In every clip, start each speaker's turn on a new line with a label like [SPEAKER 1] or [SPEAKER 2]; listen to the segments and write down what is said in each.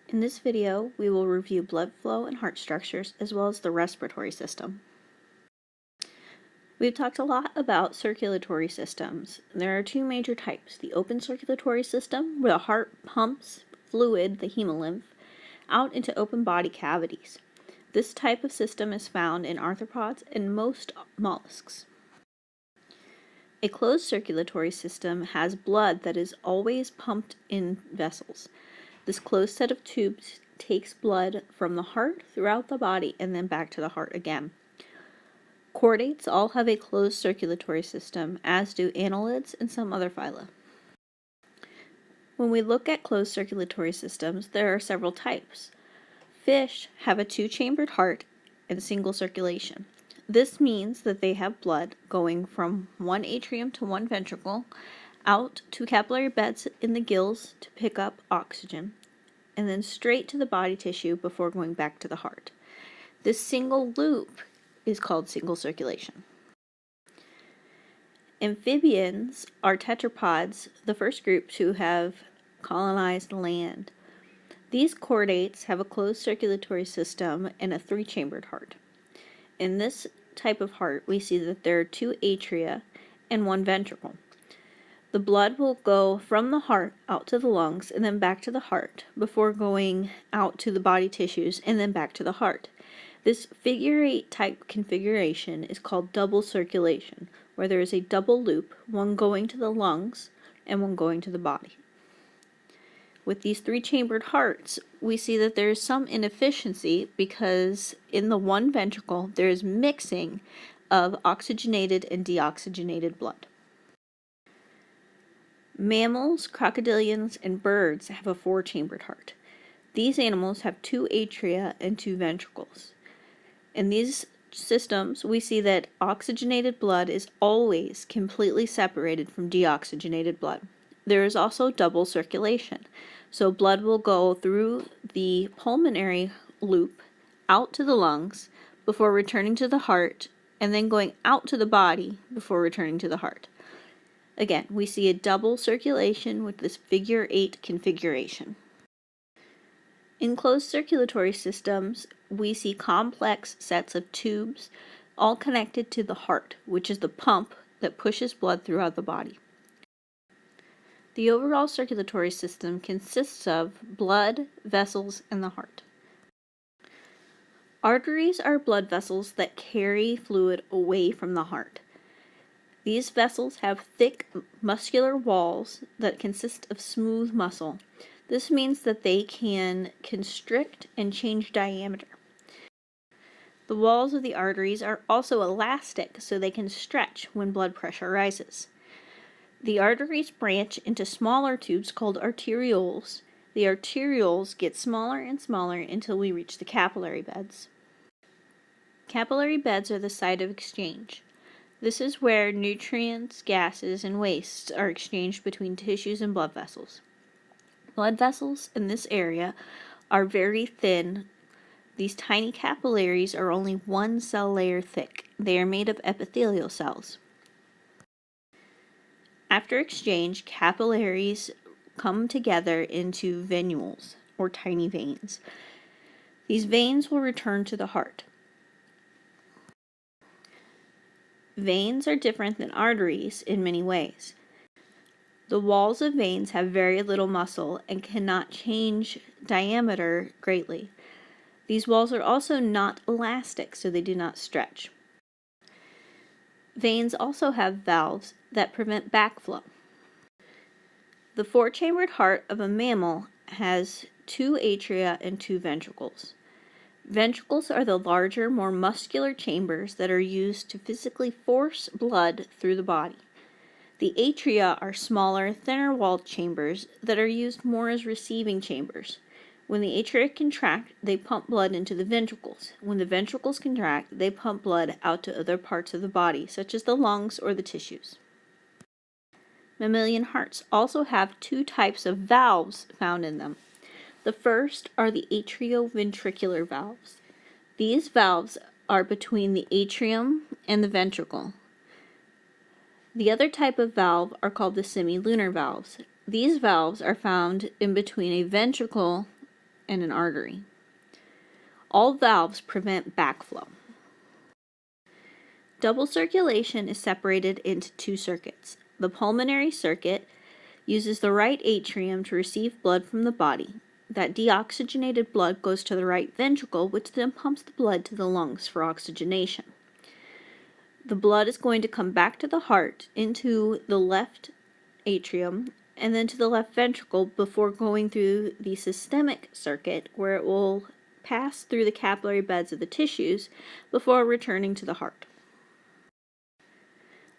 [SPEAKER 1] In this video, we will review blood flow and heart structures, as well as the respiratory system. We've talked a lot about circulatory systems. There are two major types: the open circulatory system, where the heart pumps fluid, the hemolymph, out into open body cavities. This type of system is found in arthropods and most mollusks. A closed circulatory system has blood that is always pumped in vessels. This closed set of tubes takes blood from the heart throughout the body and then back to the heart again. Chordates all have a closed circulatory system, as do annelids and some other phyla. When we look at closed circulatory systems, there are several types. Fish have a two-chambered heart and single circulation. This means that they have blood going from one atrium to one ventricle, out to capillary beds in the gills to pick up oxygen, and then straight to the body tissue before going back to the heart. This single loop is called single circulation. Amphibians are tetrapods, the first group to have colonized land. These chordates have a closed circulatory system and a three-chambered heart. In this type of heart, we see that there are two atria and one ventricle. The blood will go from the heart out to the lungs and then back to the heart before going out to the body tissues and then back to the heart. This figure 8 type configuration is called double circulation, where there is a double loop, one going to the lungs and one going to the body. With these three-chambered hearts, we see that there is some inefficiency because in the one ventricle there is mixing of oxygenated and deoxygenated blood. Mammals, crocodilians, and birds have a four-chambered heart. These animals have two atria and two ventricles. In these systems, we see that oxygenated blood is always completely separated from deoxygenated blood. There is also double circulation, so blood will go through the pulmonary loop out to the lungs before returning to the heart, and then going out to the body before returning to the heart. Again, we see a double circulation with this figure 8 configuration. In closed circulatory systems, we see complex sets of tubes all connected to the heart, which is the pump that pushes blood throughout the body. The overall circulatory system consists of blood, vessels, and the heart. Arteries are blood vessels that carry fluid away from the heart. These vessels have thick muscular walls that consist of smooth muscle. This means that they can constrict and change diameter. The walls of the arteries are also elastic, so they can stretch when blood pressure rises. The arteries branch into smaller tubes called arterioles. The arterioles get smaller and smaller until we reach the capillary beds. Capillary beds are the site of exchange. This is where nutrients, gases, and wastes are exchanged between tissues and blood vessels. Blood vessels in this area are very thin. These tiny capillaries are only one cell layer thick. They are made of epithelial cells. After exchange, capillaries come together into venules, or tiny veins. These veins will return to the heart. Veins are different than arteries in many ways. The walls of veins have very little muscle and cannot change diameter greatly. These walls are also not elastic, so they do not stretch. Veins also have valves that prevent backflow. The four-chambered heart of a mammal has two atria and two ventricles. Ventricles are the larger, more muscular chambers that are used to physically force blood through the body. The atria are smaller, thinner-walled chambers that are used more as receiving chambers. When the atria contract, they pump blood into the ventricles. When the ventricles contract, they pump blood out to other parts of the body, such as the lungs or the tissues. Mammalian hearts also have two types of valves found in them. The first are the atrioventricular valves. These valves are between the atrium and the ventricle. The other type of valve are called the semilunar valves. These valves are found in between a ventricle and an artery. All valves prevent backflow. Double circulation is separated into two circuits. The pulmonary circuit uses the right atrium to receive blood from the body. That deoxygenated blood goes to the right ventricle, which then pumps the blood to the lungs for oxygenation. The blood is going to come back to the heart, into the left atrium, and then to the left ventricle before going through the systemic circuit, where it will pass through the capillary beds of the tissues before returning to the heart.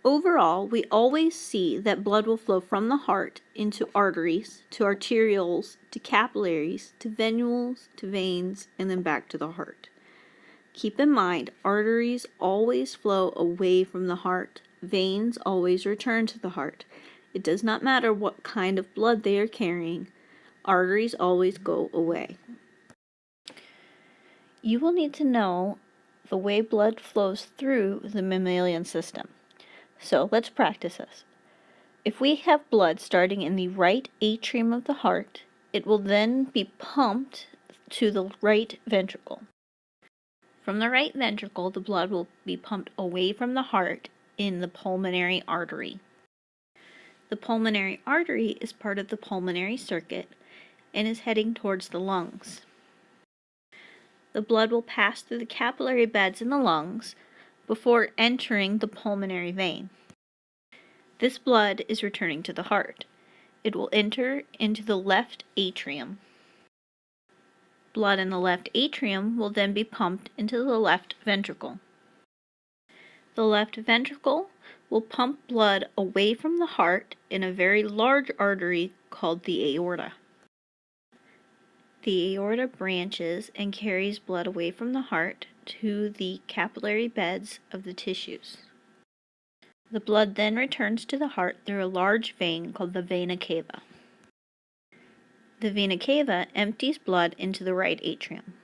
[SPEAKER 1] Overall, we always see that blood will flow from the heart into arteries, to arterioles, to capillaries, to venules, to veins, and then back to the heart. Keep in mind, arteries always flow away from the heart. Veins always return to the heart. It does not matter what kind of blood they are carrying. Arteries always go away. You will need to know the way blood flows through the mammalian system. So let's practice this. If we have blood starting in the right atrium of the heart, it will then be pumped to the right ventricle. From the right ventricle, the blood will be pumped away from the heart in the pulmonary artery. The pulmonary artery is part of the pulmonary circuit and is heading towards the lungs. The blood will pass through the capillary beds in the lungs before entering the pulmonary vein. This blood is returning to the heart. It will enter into the left atrium. Blood in the left atrium will then be pumped into the left ventricle. The left ventricle will pump blood away from the heart in a very large artery called the aorta. The aorta branches and carries blood away from the heart to the capillary beds of the tissues. The blood then returns to the heart through a large vein called the vena cava. The vena cava empties blood into the right atrium.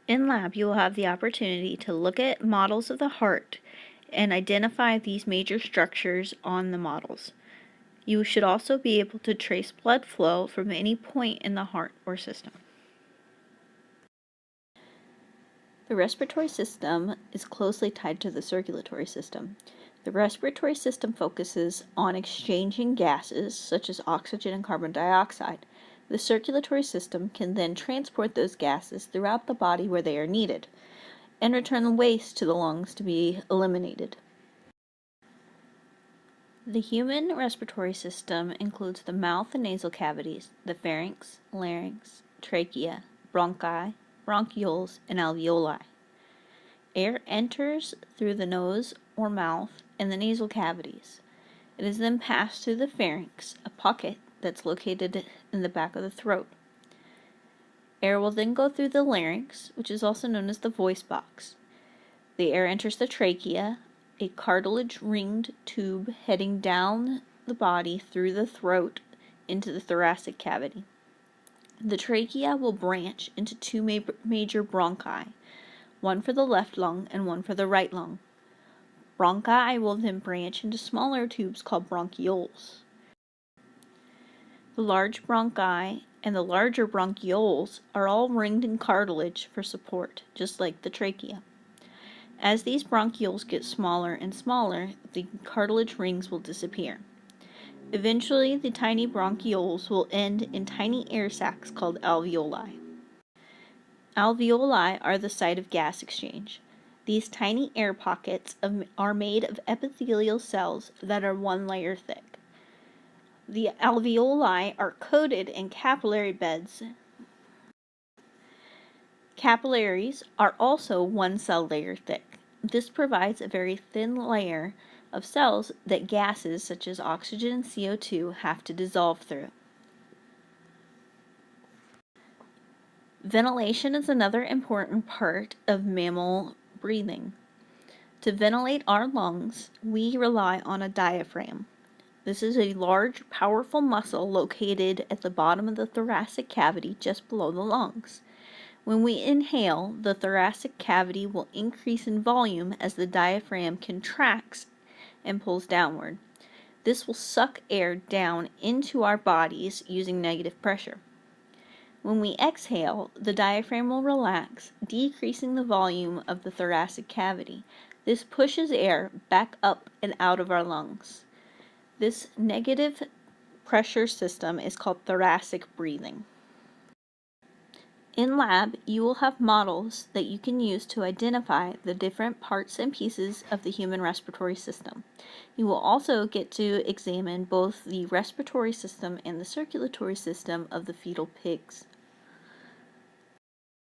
[SPEAKER 1] In lab, you will have the opportunity to look at models of the heart and identify these major structures on the models. You should also be able to trace blood flow from any point in the heart or system. The respiratory system is closely tied to the circulatory system. The respiratory system focuses on exchanging gases such as oxygen and carbon dioxide. The circulatory system can then transport those gases throughout the body where they are needed and return the waste to the lungs to be eliminated. The human respiratory system includes the mouth and nasal cavities, the pharynx, larynx, trachea, bronchi, bronchioles, and alveoli. Air enters through the nose or mouth and the nasal cavities. It is then passed through the pharynx, a pocket that's located in the back of the throat. Air will then go through the larynx, which is also known as the voice box. The air enters the trachea, a cartilage-ringed tube heading down the body through the throat into the thoracic cavity. The trachea will branch into two major bronchi, one for the left lung and one for the right lung. Bronchi will then branch into smaller tubes called bronchioles. The large bronchi and the larger bronchioles are all ringed in cartilage for support, just like the trachea. As these bronchioles get smaller and smaller, the cartilage rings will disappear. Eventually, the tiny bronchioles will end in tiny air sacs called alveoli. Alveoli are the site of gas exchange. These tiny air pockets are made of epithelial cells that are one layer thick. The alveoli are coated in capillary beds. Capillaries are also one cell layer thick. This provides a very thin layer of cells that gases such as oxygen and CO2 have to dissolve through. Ventilation is another important part of mammal breathing. To ventilate our lungs, we rely on a diaphragm. This is a large, powerful muscle located at the bottom of the thoracic cavity just below the lungs. When we inhale, the thoracic cavity will increase in volume as the diaphragm contracts and pulls downward. This will suck air down into our bodies using negative pressure. When we exhale, the diaphragm will relax, decreasing the volume of the thoracic cavity. This pushes air back up and out of our lungs. This negative pressure system is called thoracic breathing. In lab, you will have models that you can use to identify the different parts and pieces of the human respiratory system. You will also get to examine both the respiratory system and the circulatory system of the fetal pigs.